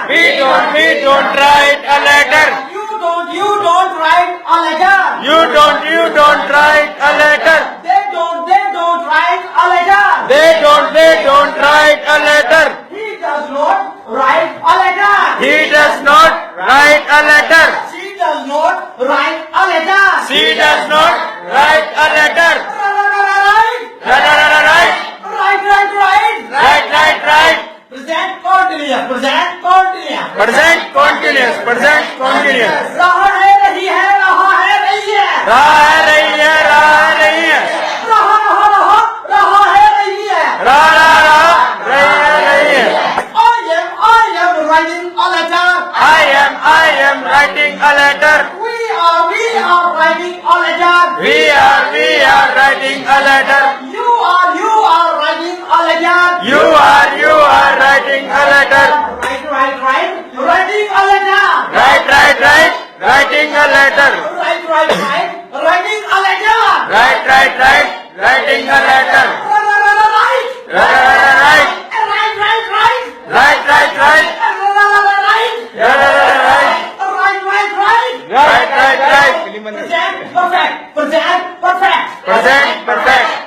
We don't write a letter. You don't write a letter. You don't write a letter. They don't write a letter. They don't write a letter. He does not write a letter. He does not write a letter. She does not write a letter. She does not write a letter. Right. Right. Right. Present continuous. Present continuous. Present continuous. Present continuous. रहा है रही है रहा है रही है रहा है रही है रहा है रही है रहा है रही है रहा रही है रही है. I am writing a letter. I am writing a letter. We are writing a letter. We are writing a letter. You are writing a letter. You are writing a letter. Right. Writing a letter. Right. Writing a letter. Right. Writing a letter. Right. Writing a letter. Right. Right.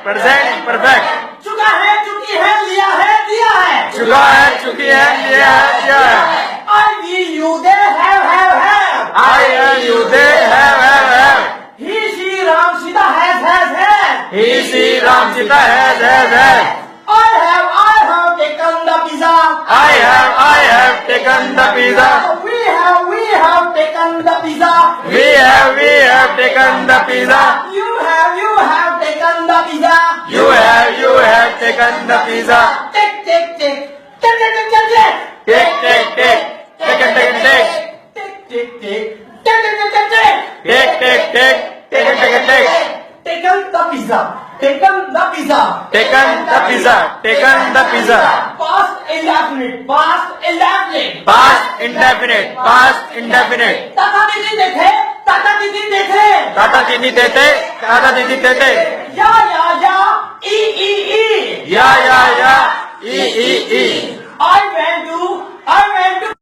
Present perfect. चुका है चुकी है लिया है दिया है चुका है चुकी है लिया है. I we you they have I am you they have. he she Ram Sita has He Sri Ram Sita has. I have taken the pizza. I have taken the pizza. We have taken the pizza. We have taken the pizza. You have taken the pizza. You have taken the pizza. Take. Take. Taken the pizza. Taken the pizza. Past indefinite. Past indefinite. Tata didi dekhe. Tata didi देते. Ya. E. या. E. I went to